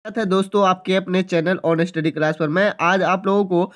स्वागत है दोस्तों आपके अपने चैनल ऑन स्टडी क्लास पर। मैं आज आप लोगों को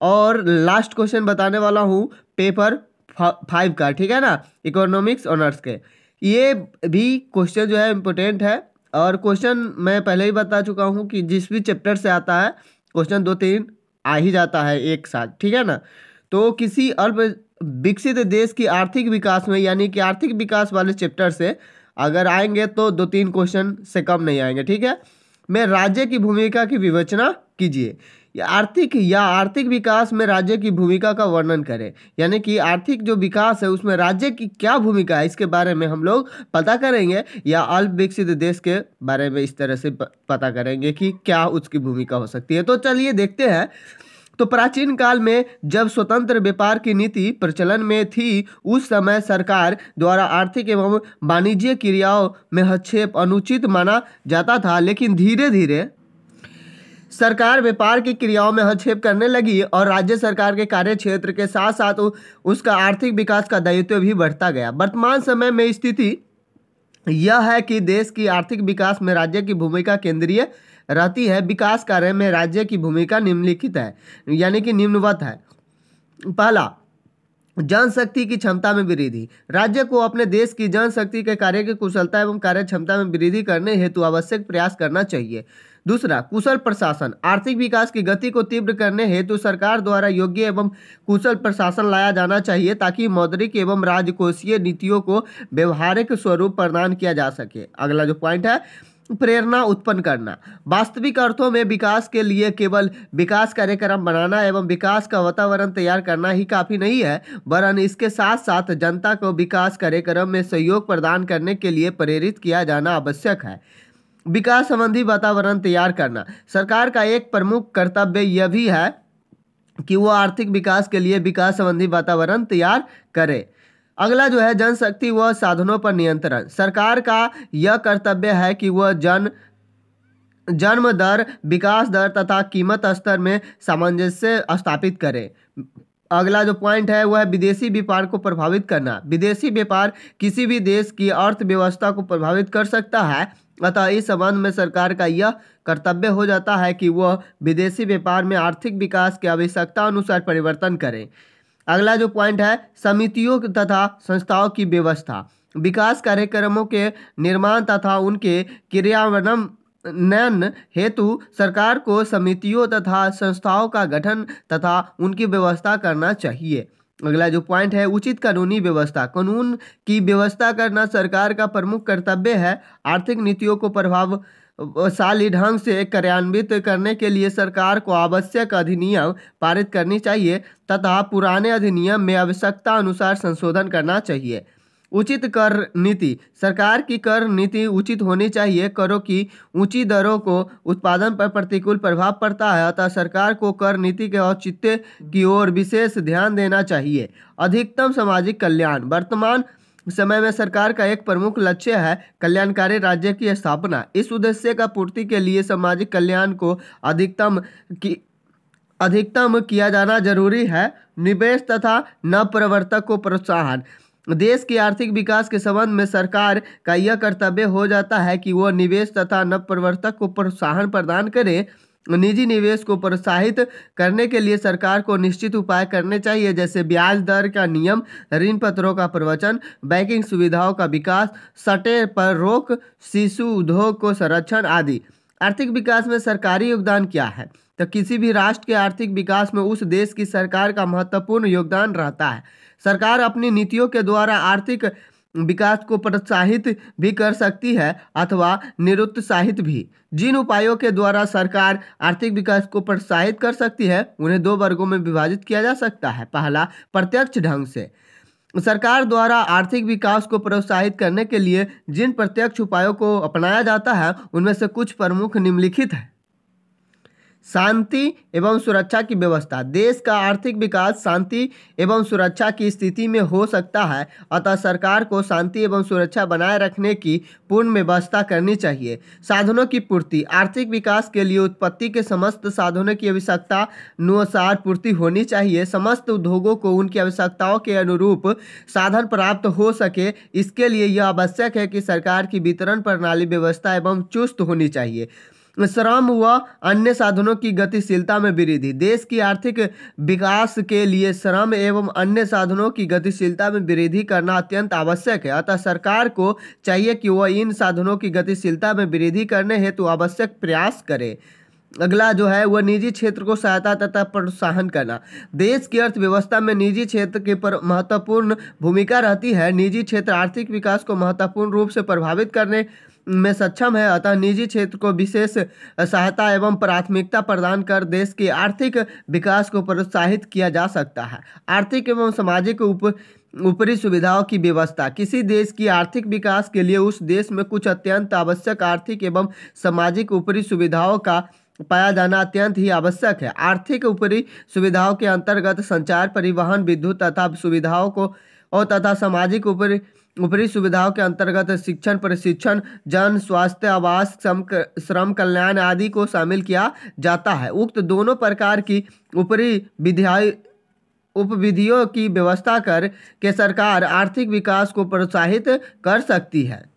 और लास्ट क्वेश्चन बताने वाला हूँ पेपर 5 का, ठीक है ना, इकोनॉमिक्स ऑनर्स के। ये भी क्वेश्चन जो है इम्पोर्टेंट है और क्वेश्चन मैं पहले ही बता चुका हूँ कि जिस भी चैप्टर से आता है क्वेश्चन 2-3 आ ही जाता है एक साथ, ठीक है ना। तो किसी अल्प विकसित देश की आर्थिक विकास में यानी कि आर्थिक विकास वाले चैप्टर से अगर आएंगे तो 2-3 क्वेश्चन से कम नहीं आएंगे, ठीक है। में राज्य की भूमिका की विवेचना कीजिए। आर्थिक विकास में राज्य की भूमिका का वर्णन करें, यानी कि आर्थिक जो विकास है उसमें राज्य की क्या भूमिका है इसके बारे में हम लोग पता करेंगे, या अल्प विकसित देश के बारे में इस तरह से पता करेंगे कि क्या उसकी भूमिका हो सकती है। तो चलिए देखते हैं। तो प्राचीन काल में जब स्वतंत्र व्यापार की नीति प्रचलन में थी, उस समय सरकार द्वारा आर्थिक एवं वाणिज्य क्रियाओं में हस्तक्षेप अनुचित माना जाता था। लेकिन धीरे धीरे सरकार व्यापार की क्रियाओं में हस्तक्षेप करने लगी और राज्य सरकार के कार्य क्षेत्र के साथ साथ उसका आर्थिक विकास का दायित्व भी बढ़ता गया। वर्तमान समय में स्थिति यह है कि देश की आर्थिक विकास में राज्य की भूमिका केंद्रीय रहती है। विकास कार्य में राज्य की भूमिका निम्नलिखित है, यानी कि निम्नवत है। पहला, जनशक्ति की क्षमता में वृद्धि। राज्य को अपने देश की जनशक्ति के कार्य की कुशलता एवं कार्य क्षमता में वृद्धि करने हेतु आवश्यक प्रयास करना चाहिए। दूसरा, कुशल प्रशासन। आर्थिक विकास की गति को तीव्र करने हेतु सरकार द्वारा योग्य एवं कुशल प्रशासन लाया जाना चाहिए ताकि मौद्रिक एवं राजकोषीय नीतियों को व्यवहारिक स्वरूप प्रदान किया जा सके। अगला जो पॉइंट है, प्रेरणा उत्पन्न करना। वास्तविक अर्थों में विकास के लिए केवल विकास कार्यक्रम बनाना एवं विकास का वातावरण तैयार करना ही काफी नहीं है, वरन इसके साथ साथ जनता को विकास कार्यक्रम में सहयोग प्रदान करने के लिए प्रेरित किया जाना आवश्यक है। विकास संबंधी वातावरण तैयार करना। सरकार का एक प्रमुख कर्तव्य यह भी है कि वह आर्थिक विकास के लिए विकास संबंधी वातावरण तैयार करे। अगला जो है, जनशक्ति व साधनों पर नियंत्रण। सरकार का यह कर्तव्य है कि वह जन्म दर, विकास दर तथा कीमत स्तर में सामंजस्य स्थापित करे। अगला जो पॉइंट है वह है विदेशी व्यापार को प्रभावित करना। विदेशी व्यापार किसी भी देश की अर्थव्यवस्था को प्रभावित कर सकता है, अतः इस संबंध में सरकार का यह कर्तव्य हो जाता है कि वह विदेशी व्यापार में आर्थिक विकास की आवश्यकता अनुसार परिवर्तन करें। अगला जो पॉइंट है, समितियों तथा संस्थाओं की व्यवस्था। विकास कार्यक्रमों के निर्माण तथा उनके क्रियान्वयन हेतु सरकार को समितियों तथा संस्थाओं का गठन तथा उनकी व्यवस्था करना चाहिए। अगला जो पॉइंट है, उचित कानूनी व्यवस्था। कानून की व्यवस्था करना सरकार का प्रमुख कर्तव्य है। आर्थिक नीतियों को प्रभावशाली ढंग से कार्यान्वित करने के लिए सरकार को आवश्यक अधिनियम पारित करनी चाहिए तथा पुराने अधिनियम में आवश्यकता अनुसार संशोधन करना चाहिए। उचित कर नीति। सरकार की कर नीति उचित होनी चाहिए। करों की ऊंची दरों को उत्पादन पर प्रतिकूल प्रभाव पड़ता है, अतः सरकार को कर नीति के औचित्य की ओर विशेष ध्यान देना चाहिए। अधिकतम सामाजिक कल्याण। वर्तमान समय में सरकार का एक प्रमुख लक्ष्य है कल्याणकारी राज्य की स्थापना। इस उद्देश्य का पूर्ति के लिए सामाजिक कल्याण को अधिकतम किया जाना जरूरी है। निवेश तथा नवप्रवर्तक को प्रोत्साहन। देश की आर्थिक विकास के संबंध में सरकार का यह कर्तव्य हो जाता है कि वह निवेश तथा नवप्रवर्तक को प्रोत्साहन प्रदान करे। निजी निवेश को प्रोत्साहित करने के लिए सरकार को निश्चित उपाय करने चाहिए, जैसे ब्याज दर का नियम, ऋण पत्रों का प्रवचन, बैंकिंग सुविधाओं का विकास, सट्टे पर रोक, शिशु उद्योग को संरक्षण आदि। आर्थिक विकास में सरकारी योगदान क्या है? तो किसी भी राष्ट्र के आर्थिक विकास में उस देश की सरकार का महत्वपूर्ण योगदान रहता है। सरकार अपनी नीतियों के द्वारा आर्थिक विकास को प्रोत्साहित भी कर सकती है अथवा निरुत्साहित भी। जिन उपायों के द्वारा सरकार आर्थिक विकास को प्रोत्साहित कर सकती है उन्हें 2 वर्गों में विभाजित किया जा सकता है। पहला, प्रत्यक्ष ढंग से। सरकार द्वारा आर्थिक विकास को प्रोत्साहित करने के लिए जिन प्रत्यक्ष उपायों को अपनाया जाता है उनमें से कुछ प्रमुख निम्नलिखित है। शांति एवं सुरक्षा की व्यवस्था। देश का आर्थिक विकास शांति एवं सुरक्षा की स्थिति में हो सकता है, अतः सरकार को शांति एवं सुरक्षा बनाए रखने की पूर्ण व्यवस्था करनी चाहिए। साधनों की पूर्ति। आर्थिक विकास के लिए उत्पत्ति के समस्त साधनों की आवश्यकता अनुसार पूर्ति होनी चाहिए। समस्त उद्योगों को उनकी आवश्यकताओं के अनुरूप साधन प्राप्त हो सके, इसके लिए यह आवश्यक है कि सरकार की वितरण प्रणाली व्यवस्था एवं चुस्त होनी चाहिए। श्रम व अन्य साधनों की गतिशीलता में वृद्धि। देश की आर्थिक विकास के लिए श्रम एवं अन्य साधनों की गतिशीलता में वृद्धि करना अत्यंत आवश्यक है। अतः सरकार को चाहिए कि वह इन साधनों की गतिशीलता में वृद्धि करने हेतु आवश्यक प्रयास करे। अगला जो है वह निजी क्षेत्र को सहायता तथा प्रोत्साहन करना। देश की अर्थव्यवस्था में निजी क्षेत्र की महत्वपूर्ण भूमिका रहती है। निजी क्षेत्र आर्थिक विकास को महत्वपूर्ण रूप से प्रभावित करने में सक्षम है। अतः निजी क्षेत्र को विशेष सहायता एवं प्राथमिकता प्रदान कर देश के आर्थिक विकास को प्रोत्साहित किया जा सकता है। आर्थिक एवं सामाजिक ऊपरी सुविधाओं की व्यवस्था। किसी देश की आर्थिक विकास के लिए उस देश में कुछ अत्यंत आवश्यक आर्थिक एवं सामाजिक ऊपरी सुविधाओं का पाया जाना अत्यंत ही आवश्यक है। आर्थिक ऊपरी सुविधाओं के अंतर्गत संचार, परिवहन, विद्युत तथा सुविधाओं को और तथा सामाजिक ऊपरी सुविधाओं के अंतर्गत शिक्षण, प्रशिक्षण, जन स्वास्थ्य, आवास, श्रम कल्याण आदि को शामिल किया जाता है। उक्त दोनों प्रकार की ऊपरी उपविधियों की व्यवस्था कर के सरकार आर्थिक विकास को प्रोत्साहित कर सकती है।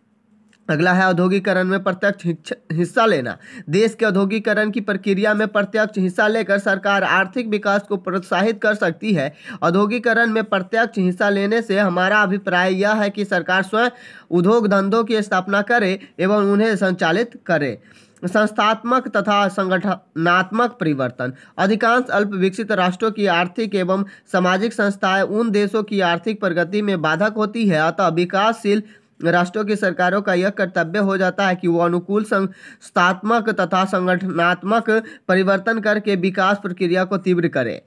अगला है औद्योगिकरण में प्रत्यक्ष हिस्सा लेना। देश के औद्योगिकरण की प्रक्रिया में प्रत्यक्ष हिस्सा लेकर सरकार आर्थिक विकास को प्रोत्साहित कर सकती है। औद्योगिकरण में प्रत्यक्ष हिस्सा लेने से हमारा अभिप्राय यह है कि सरकार स्वयं उद्योग धंधों की स्थापना करे एवं उन्हें संचालित करे। संस्थात्मक तथा संगठनात्मक परिवर्तन। अधिकांश अल्प विकसित राष्ट्रों की आर्थिक एवं सामाजिक संस्थाएं उन देशों की आर्थिक प्रगति में बाधक होती है। अतः विकासशील राष्ट्रों की सरकारों का यह कर्तव्य हो जाता है कि वो अनुकूल संस्थात्मक तथा संगठनात्मक परिवर्तन करके विकास प्रक्रिया को तीव्र करे।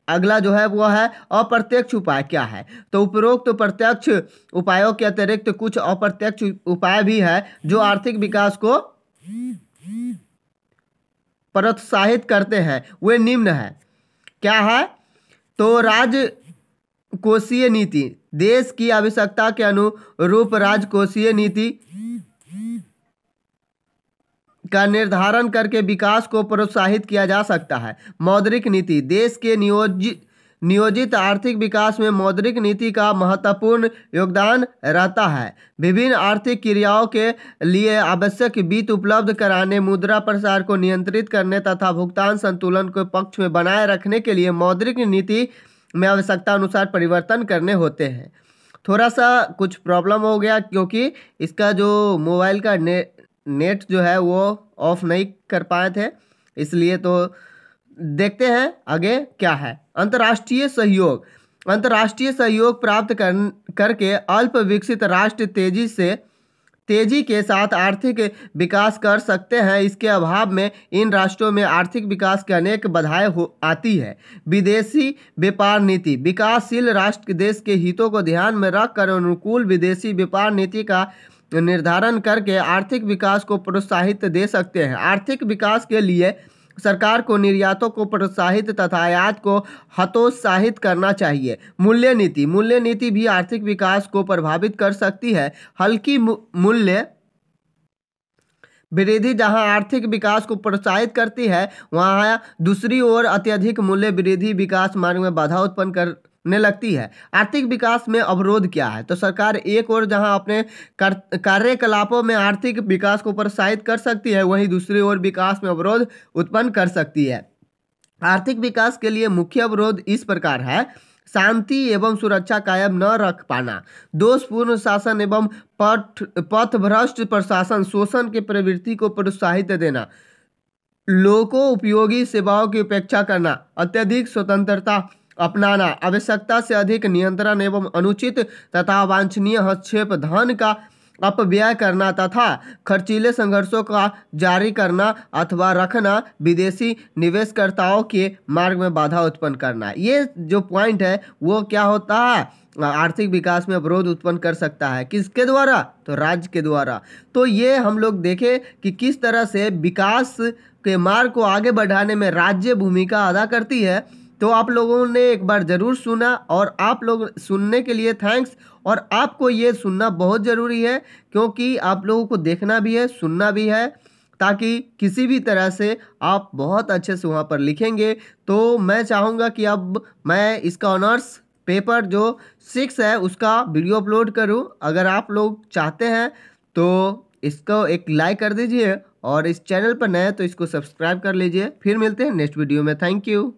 अगला जो है वो है अप्रत्यक्ष उपाय क्या है। तो उपरोक्त प्रत्यक्ष उपायों के अतिरिक्त कुछ अप्रत्यक्ष उपाय भी है जो आर्थिक विकास को प्रोत्साहित करते हैं। वे निम्न है। क्या है? तो राजकोषीय नीति। देश की आवश्यकता के अनुरूप राजकोषीय नीति का निर्धारण करके विकास को प्रोत्साहित किया जा सकता है। मौद्रिक नीति। देश के नियोजित आर्थिक विकास में मौद्रिक नीति का महत्वपूर्ण योगदान रहता है। विभिन्न आर्थिक क्रियाओं के लिए आवश्यक वित्त उपलब्ध कराने, मुद्रा प्रसार को नियंत्रित करने तथा भुगतान संतुलन को पक्ष में बनाए रखने के लिए मौद्रिक नीति में आवश्यकता अनुसार परिवर्तन करने होते हैं। थोड़ा सा कुछ प्रॉब्लम हो गया क्योंकि इसका जो मोबाइल का नेट जो है वो ऑफ नहीं कर पाए थे, इसलिए। तो देखते हैं आगे क्या है। अंतर्राष्ट्रीय सहयोग। अंतर्राष्ट्रीय सहयोग प्राप्त करके अल्प विकसित राष्ट्र तेजी के साथ आर्थिक विकास कर सकते हैं। इसके अभाव में इन राष्ट्रों में आर्थिक विकास के अनेक बाधाएं आती है। विदेशी व्यापार नीति। विकासशील राष्ट्र देश के हितों को ध्यान में रखकर अनुकूल विदेशी व्यापार नीति का निर्धारण करके आर्थिक विकास को प्रोत्साहित दे सकते हैं। आर्थिक विकास के लिए सरकार को निर्यातों को प्रोत्साहित तथा आयात को हतोत्साहित करना चाहिए। मूल्य नीति। मूल्य नीति भी आर्थिक विकास को प्रभावित कर सकती है। हल्की मूल्य वृद्धि जहां आर्थिक विकास को प्रोत्साहित करती है, वहां दूसरी ओर अत्यधिक मूल्य वृद्धि विकास मार्ग में बाधा उत्पन्न करने लगती है। आर्थिक विकास में अवरोध क्या है? तो सरकार एक ओर जहां अपने कार्यकलापों में आर्थिक विकास को प्रोत्साहित कर सकती है, वहीं दूसरी ओर विकास में अवरोध उत्पन्न कर सकती है। आर्थिक विकास के लिए मुख्य अवरोध इस प्रकार है। शांति एवं सुरक्षा कायम न रख पाना, दोषपूर्ण शासन एवं पथभ्रष्ट प्रशासन, शोषण की प्रवृत्ति को प्रोत्साहित देना, लोको उपयोगी सेवाओं की उपेक्षा करना, अत्यधिक स्वतंत्रता अपनाना, आवश्यकता से अधिक नियंत्रण एवं अनुचित तथा अवांछनीय हस्तक्षेप, धन का अपव्यय करना तथा खर्चीले संघर्षों का जारी करना अथवा रखना, विदेशी निवेशकर्ताओं के मार्ग में बाधा उत्पन्न करना। ये जो पॉइंट है वो क्या होता है? आर्थिक विकास में अवरोध उत्पन्न कर सकता है। किसके द्वारा? तो राज्य के द्वारा। तो ये हम लोग देखें कि किस तरह से विकास के मार्ग को आगे बढ़ाने में राज्य भूमिका अदा करती है। तो आप लोगों ने एक बार ज़रूर सुना और आप लोग सुनने के लिए थैंक्स। और आपको ये सुनना बहुत ज़रूरी है क्योंकि आप लोगों को देखना भी है, सुनना भी है, ताकि किसी भी तरह से आप बहुत अच्छे से वहाँ पर लिखेंगे। तो मैं चाहूँगा कि अब मैं इसका ऑनर्स पेपर जो 6 है उसका वीडियो अपलोड करूँ। अगर आप लोग चाहते हैं तो इसको एक लाइक कर दीजिए और इस चैनल पर नए हैं तो इसको सब्सक्राइब कर लीजिए। फिर मिलते हैं नेक्स्ट वीडियो में। Thank you.